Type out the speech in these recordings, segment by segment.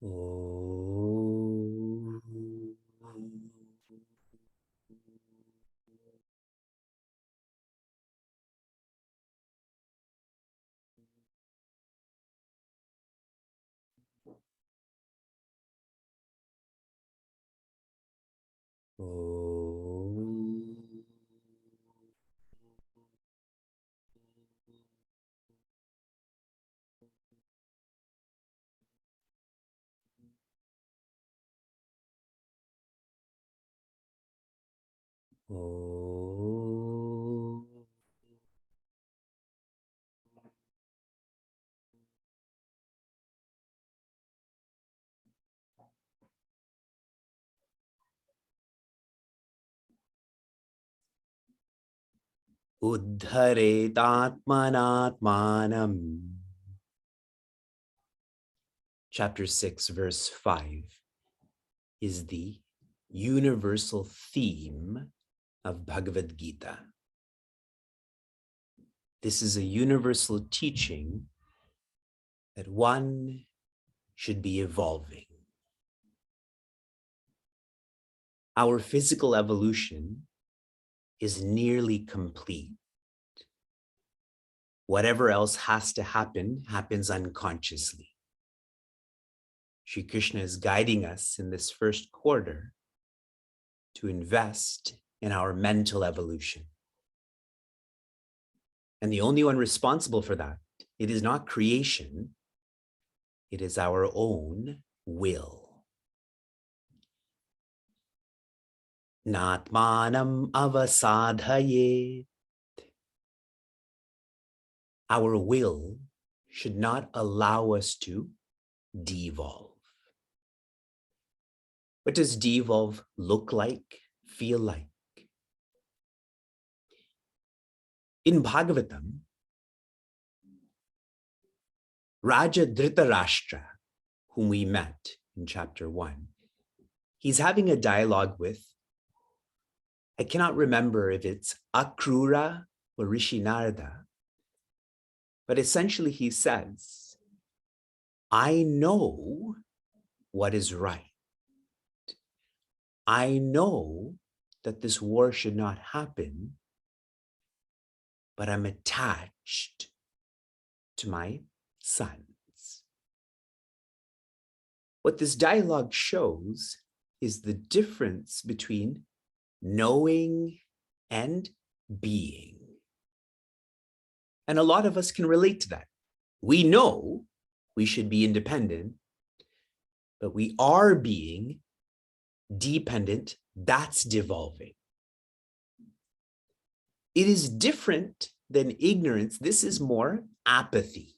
Om. Om. Om. Uddharetatmanatmanam. Chapter 6, verse 5 is the universal theme of Bhagavad Gita. This is a universal teaching that one should be evolving. Our physical evolution is nearly complete. Whatever else has to happen happens unconsciously. Shri Krishna is guiding us in this first quarter to invest in our mental evolution. And the only one responsible for that, it is not creation, it is our own will. Natmanam avasadhaye. Our will should not allow us to devolve. What does devolve look like, feel like? In Bhagavatam, Raja Dhritarashtra, whom we met in chapter 1, he's having a dialogue with, I cannot remember if it's Akrura or Rishi Narada, but essentially he says, I know what is right. I know that this war should not happen, but I'm attached to my sons. What this dialogue shows is the difference between knowing and being. And a lot of us can relate to that. We know we should be independent, but we are being dependent. That's devolving. It is different than ignorance. This is more apathy.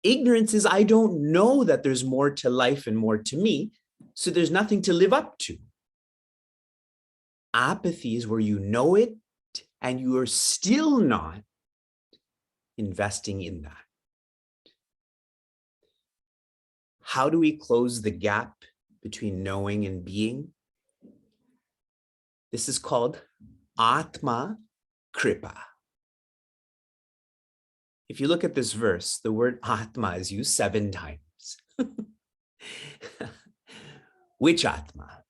Ignorance is I don't know that there's more to life and more to me, so there's nothing to live up to. Apathy is where you know it and you are still not investing in that. How do we close the gap between knowing and being? This is called Atma Kripa. If you look at this verse, the word Atma is used 7 times. Which Atma?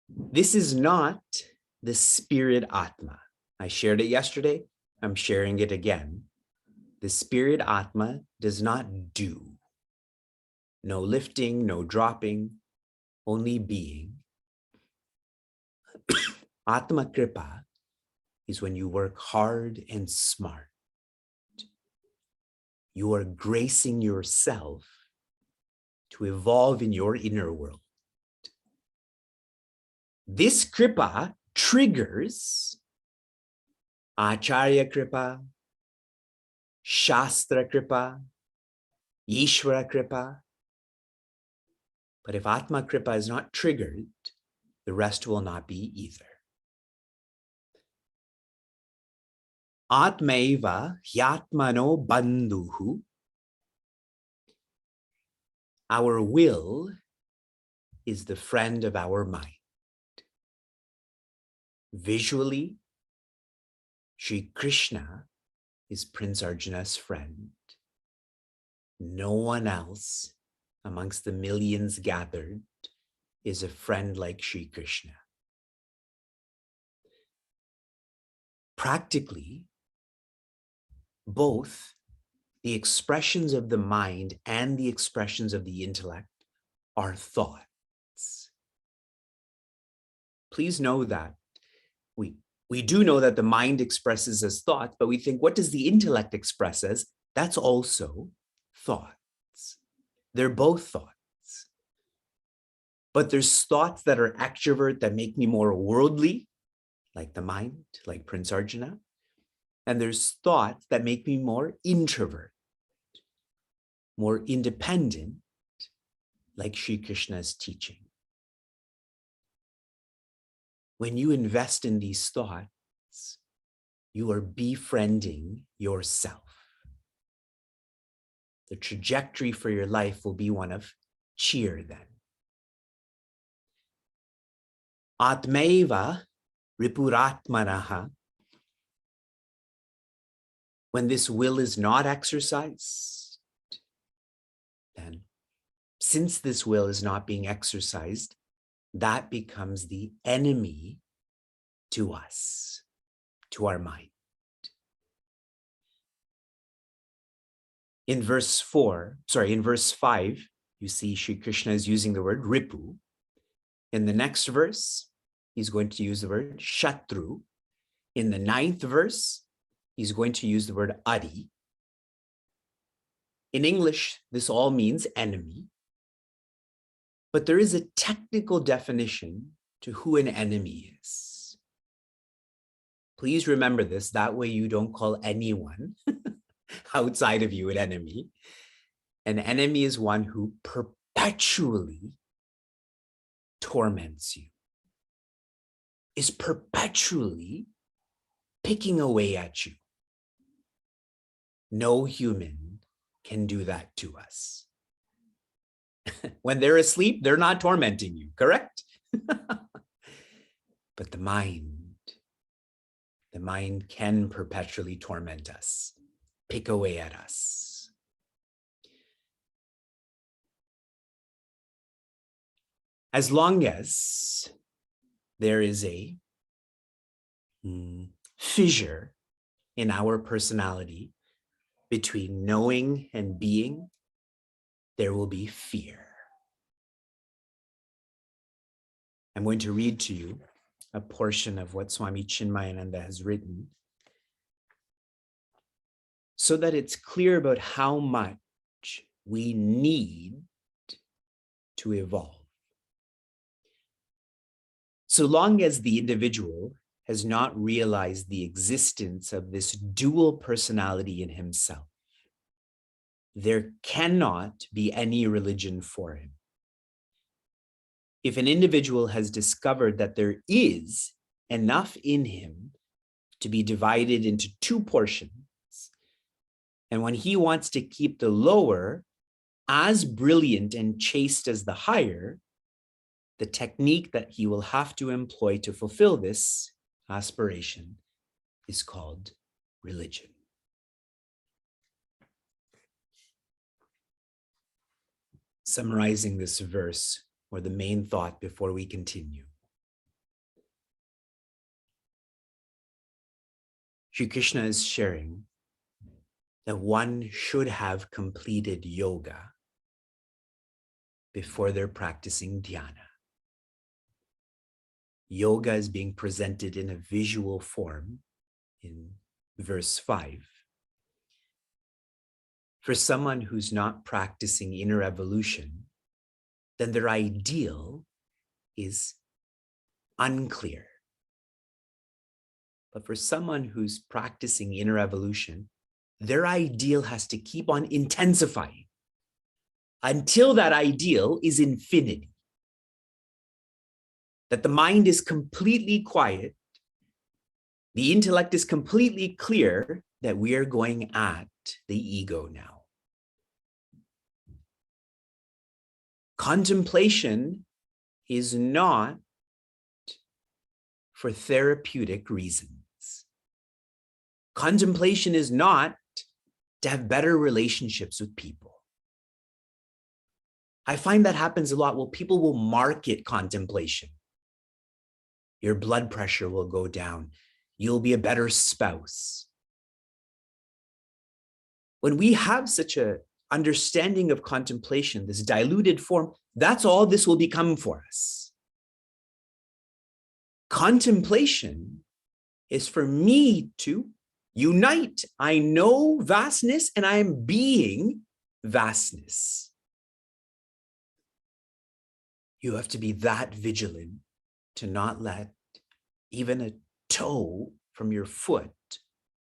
This is not the spirit Atma. I shared it yesterday. I'm sharing it again. The spirit Atma does not do. No lifting, no dropping, only being. Atma Kripa is when you work hard and smart. You are gracing yourself to evolve in your inner world. This Kripa triggers Acharya Kripa, Shastra Kripa, Ishvara Kripa. But if Atma Kripa is not triggered, the rest will not be either. Atmaiva hyatmano bandhuhu. Our will is the friend of our mind. Visually, Shri Krishna is Prince Arjuna's friend. No one else amongst the millions gathered is a friend like Sri Krishna. Practically, both the expressions of the mind and the expressions of the intellect are thoughts. Please know that we do know that the mind expresses as thought, but we think, what does the intellect express as? That's also thoughts. They're both thoughts. But there's thoughts that are extrovert that make me more worldly, like the mind, like Prince Arjuna. And there's thoughts that make me more introvert, more independent, like Sri Krishna's teaching. When you invest in these thoughts, you are befriending yourself. The trajectory for your life will be one of cheer then. Atmaiva ripuratmanaha. When this will is not exercised, then since this will is not being exercised, that becomes the enemy to us, to our mind. In verse 5, you see Sri Krishna is using the word ripu. In the next verse, he's going to use the word shatru. In the 9th verse, he's going to use the word adi. In English, this all means enemy. But there is a technical definition to who an enemy is. Please remember this, that way you don't call anyone outside of you an enemy. An enemy is one who perpetually torments you, is perpetually picking away at you. No human can do that to us. When they're asleep, they're not tormenting you, correct? But the mind can perpetually torment us, pick away at us. As long as there is a fissure in our personality between knowing and being, there will be fear. I'm going to read to you a portion of what Swami Chinmayananda has written so that it's clear about how much we need to evolve. So long as the individual has not realized the existence of this dual personality in himself, there cannot be any religion for him. If an individual has discovered that there is enough in him to be divided into two portions, and when he wants to keep the lower as brilliant and chaste as the higher, the technique that he will have to employ to fulfill this aspiration is called religion. Summarizing this verse, or the main thought before we continue. Sri Krishna is sharing that one should have completed yoga before they're practicing dhyana. Yoga is being presented in a visual form in verse 5. For someone who's not practicing inner evolution, then their ideal is unclear. But for someone who's practicing inner evolution, their ideal has to keep on intensifying until that ideal is infinity. That the mind is completely quiet, the intellect is completely clear that we are going at the ego now. Contemplation is not for therapeutic reasons. Contemplation is not to have better relationships with people. I find that happens a lot. Well, people will market contemplation. Your blood pressure will go down. You'll be a better spouse. When we have such a understanding of contemplation, this diluted form, that's all this will become for us. Contemplation is for me to unite. I know vastness and I am being vastness. You have to be that vigilant to not let even a toe from your foot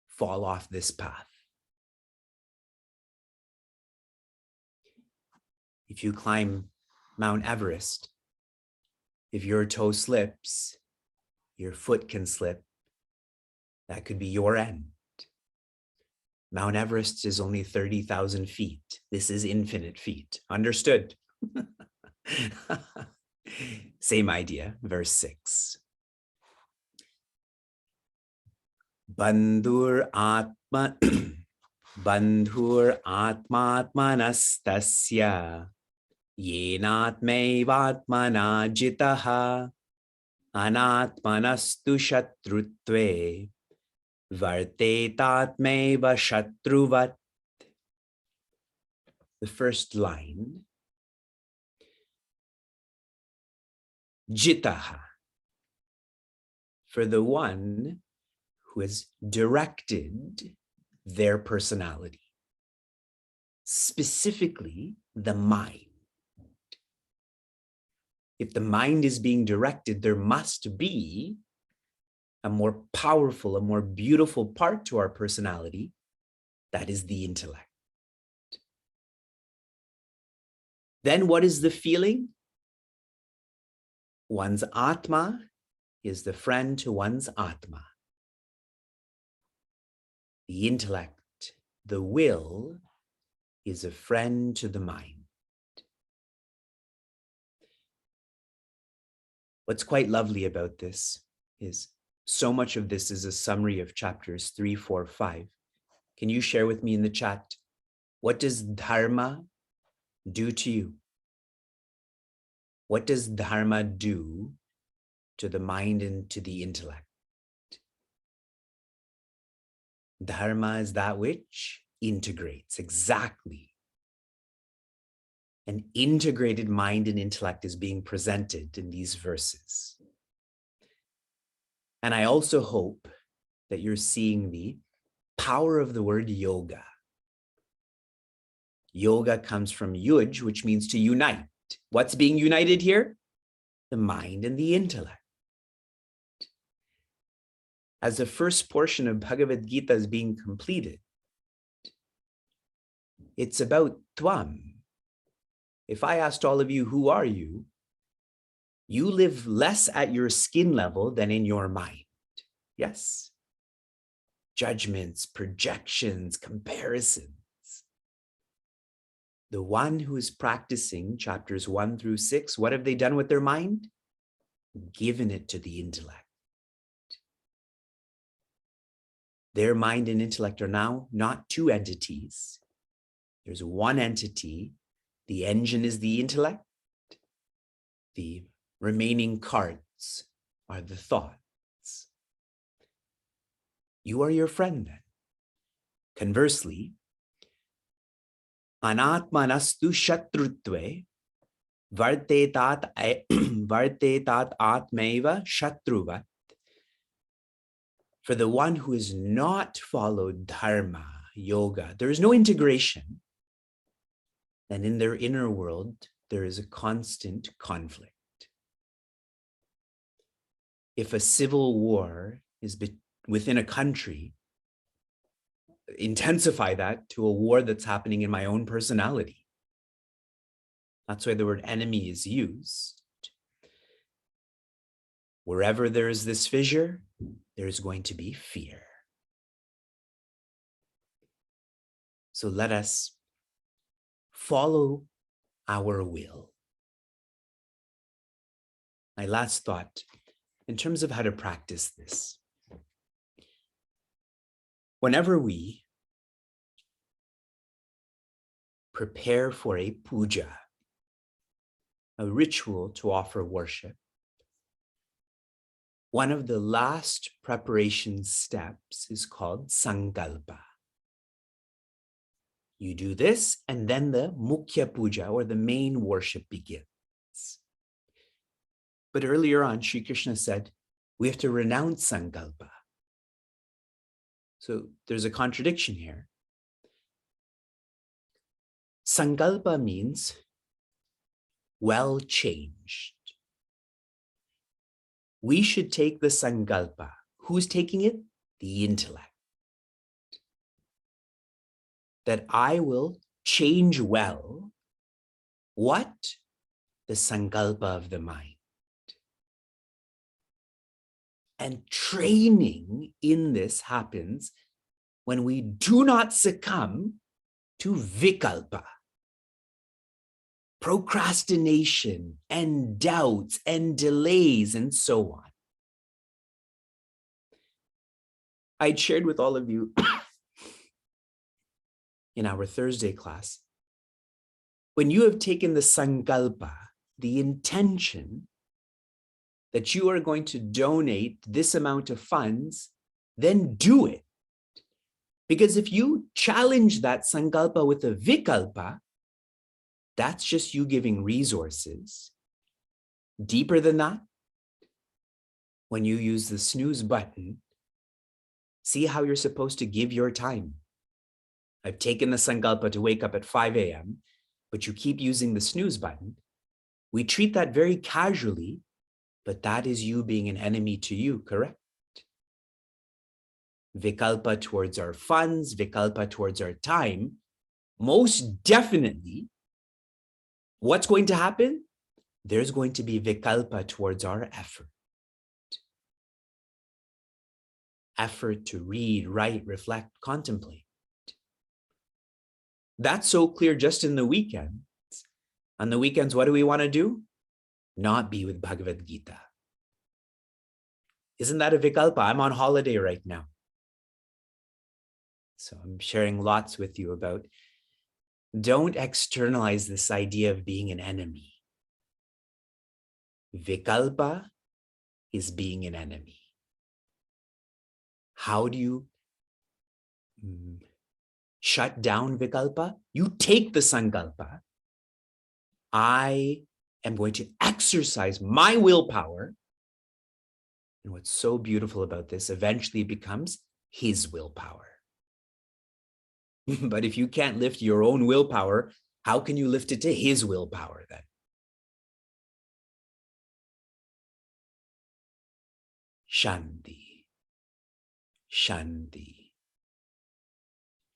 fall off this path. If you climb Mount Everest, if your toe slips, your foot can slip. That could be your end. Mount Everest is only 30,000 feet. This is infinite feet. Understood? Same idea, verse 6. Bandhur atma bandhur atmatmanastasya yenatmaivatmana jitaha anatmanastu shatrutve vartetatmaiva shatruvat. The first line, jitaha, for the one who has directed their personality, specifically the mind. If the mind is being directed, there must be a more powerful, a more beautiful part to our personality. That is the intellect. Then what is the feeling? One's Atma is the friend to one's Atma. The intellect, the will, is a friend to the mind. What's quite lovely about this is so much of this is a summary of chapters 3, 4, 5. Can you share with me in the chat, what does Dharma do to you? What does Dharma do to the mind and to the intellect? Dharma is that which integrates, exactly. An integrated mind and intellect is being presented in these verses. And I also hope that you're seeing the power of the word yoga. Yoga comes from yuj, which means to unite. What's being united here? The mind and the intellect. As the first portion of Bhagavad Gita is being completed, it's about tvam. If I asked all of you, who are you? You live less at your skin level than in your mind. Yes. Judgments, projections, comparisons. The one who is practicing chapters 1 through 6, what have they done with their mind? Given it to the intellect. Their mind and intellect are now not two entities. There's one entity. The engine is the intellect. The remaining cards are the thoughts. You are your friend then. Conversely, anatmanastu shatrutve vartetat atmaiva shatruvat. For the one who has not followed Dharma, yoga, there is no integration. And in their inner world, there is a constant conflict. If a civil war is within a country, intensify that to a war that's happening in my own personality. That's why the word enemy is used. Wherever there is this fissure, there's going to be fear. So let us follow our will. My last thought, in terms of how to practice this. Whenever we prepare for a puja, a ritual to offer worship, one of the last preparation steps is called sankalpa. You do this, and then the mukhya puja, or the main worship, begins. But earlier on, Sri Krishna said, we have to renounce sankalpa. So there's a contradiction here. Sankalpa means well changed. We should take the sankalpa. Who's taking it? The intellect. That I will change well. What? The sankalpa of the mind. And training in this happens when we do not succumb to vikalpa, procrastination and doubts and delays and so on. I'd shared with all of you in our Thursday class, when you have taken the sankalpa, the intention that you are going to donate this amount of funds, then do it. Because if you challenge that sankalpa with a vikalpa, that's just you giving resources. Deeper than that, when you use the snooze button, see how you're supposed to give your time. I've taken the sankalpa to wake up at 5 a.m., but you keep using the snooze button. We treat that very casually, but that is you being an enemy to you, correct? Vikalpa towards our funds, vikalpa towards our time, most definitely, what's going to happen? There's going to be vikalpa towards our effort. Effort to read, write, reflect, contemplate. That's so clear just in the weekends. On the weekends, what do we want to do? Not be with Bhagavad Gita. Isn't that a vikalpa? I'm on holiday right now. So I'm sharing lots with you about don't externalize this idea of being an enemy. Vikalpa is being an enemy. How do you shut down vikalpa? You take the sankalpa. I am going to exercise my willpower. And what's so beautiful about this, eventually it becomes his willpower. But if you can't lift your own willpower, how can you lift it to his willpower then? Shanti, Shanti,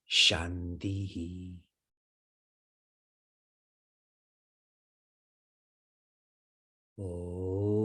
Shanti. Oh.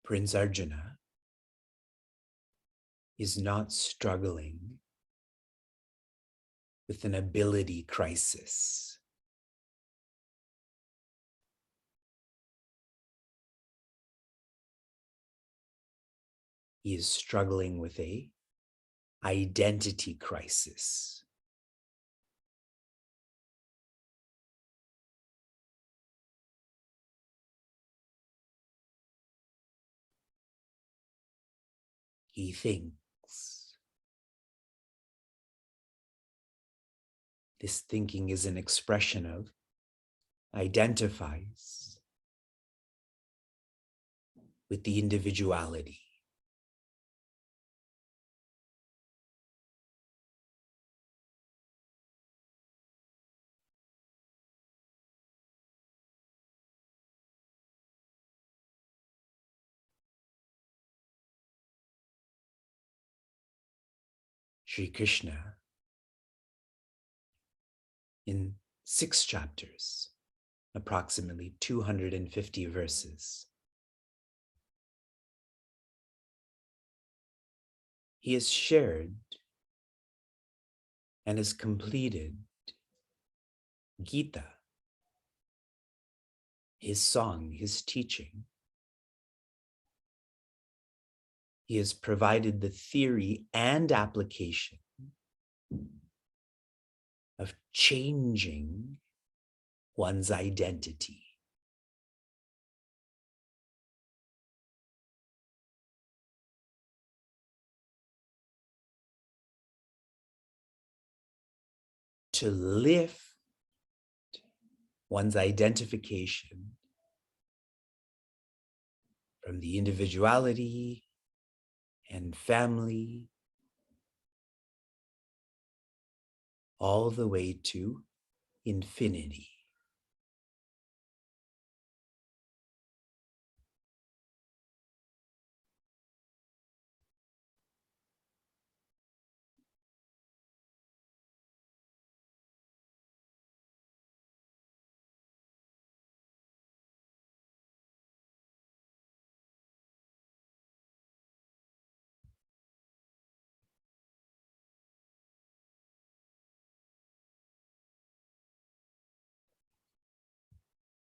Prince Arjuna is not struggling with an ability crisis. He is struggling with an identity crisis. He thinks. This thinking is an expression of identifies. with the individuality. Sri Krishna, in 6 chapters, approximately 250 verses, he has shared and has completed Gita, his song, his teaching. He has provided the theory and application of changing one's identity. To lift one's identification from the individuality and family all the way to infinity.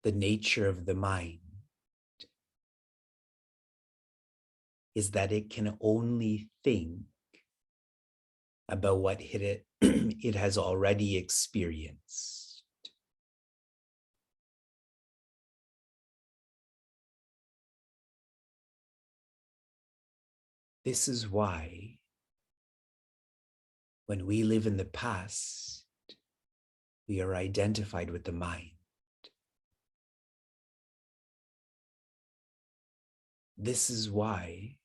The nature of the mind is that it can only think about what it has already experienced. This is why when we live in the past, we are identified with the mind. This is why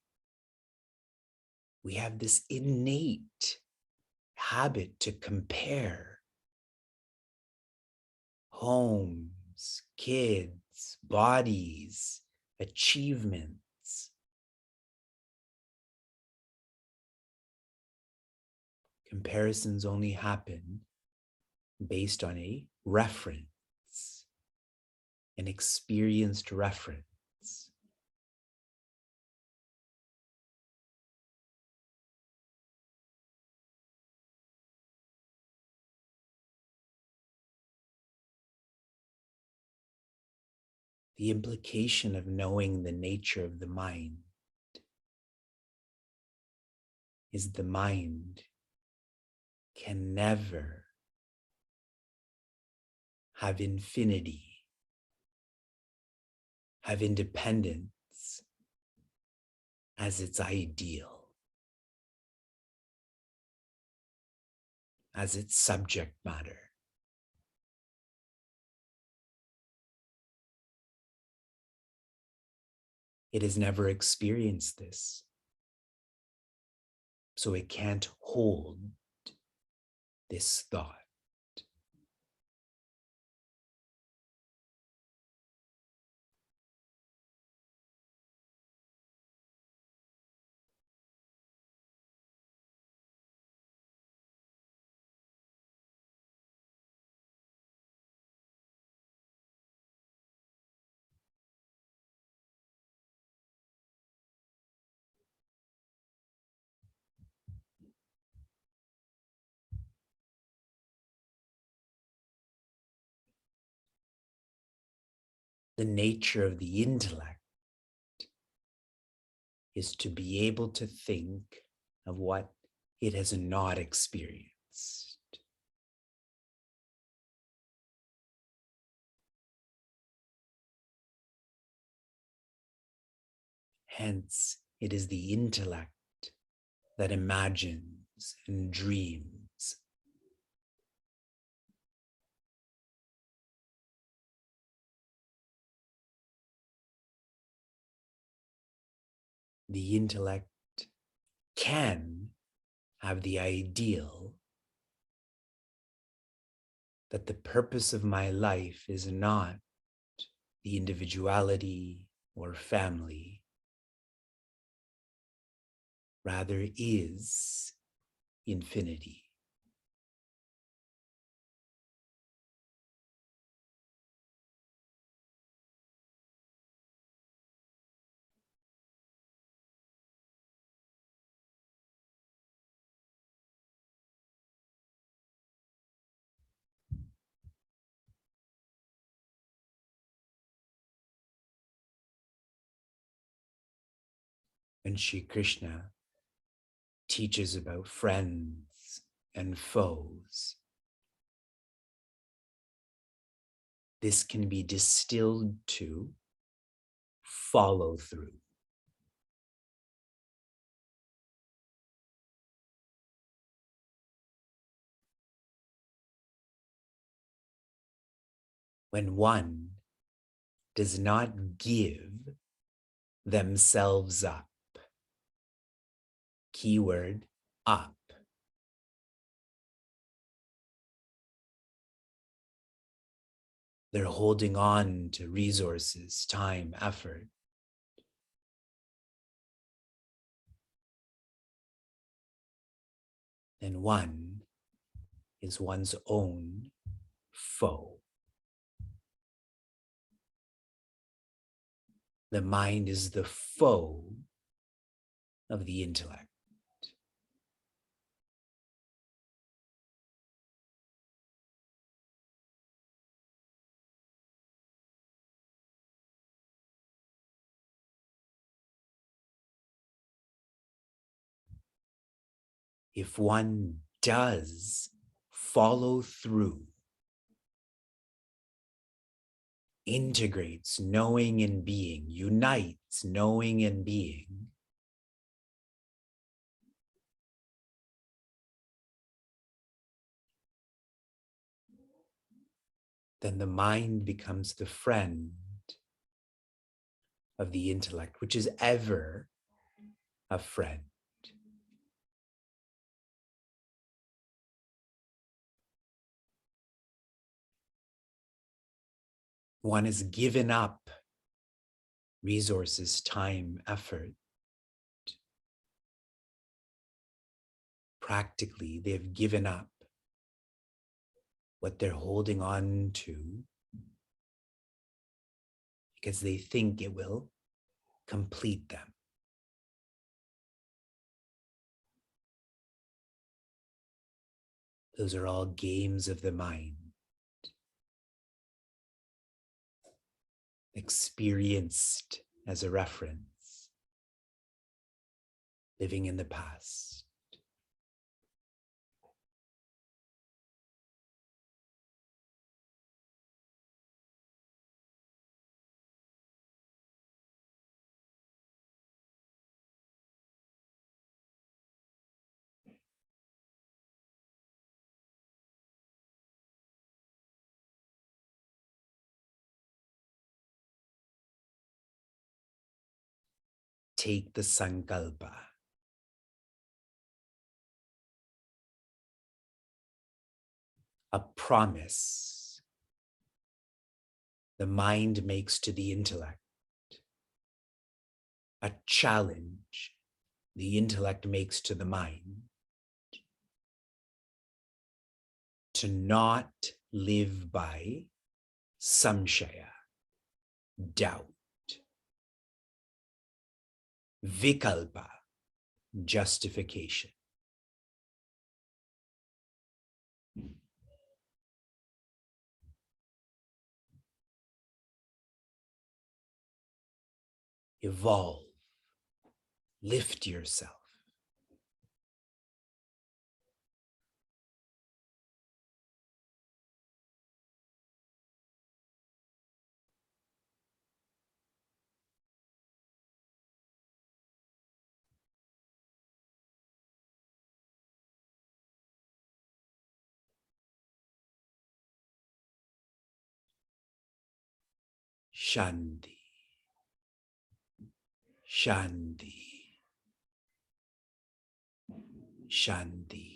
we have this innate habit to compare homes, kids, bodies, achievements. Comparisons only happen based on a reference, an experienced reference. The implication of knowing the nature of the mind is the mind can never have infinity, have independence as its ideal, as its subject matter. It has never experienced this, so it can't hold this thought. The nature of the intellect is to be able to think of what it has not experienced. Hence, it is the intellect that imagines and dreams. the intellect can have the ideal that the purpose of my life is not the individuality or family, rather is infinity. And Sri Krishna teaches about friends and foes, this can be distilled to follow through. When one does not give themselves up, keyword up, they're holding on to resources, time, effort. Then one is one's own foe. The mind is the foe of the intellect. If one does follow through, integrates knowing and being, unites knowing and being, then the mind becomes the friend of the intellect, which is ever a friend. One has given up resources, time, effort. Practically, they've given up what they're holding on to because they think it will complete them. Those are all games of the mind, experienced as a reference, living in the past. Take the sankalpa. A promise the mind makes to the intellect. A challenge the intellect makes to the mind to not live by samshaya, doubt, vikalpa, justification. Evolve, lift yourself. Shanti, shanti. Shanti.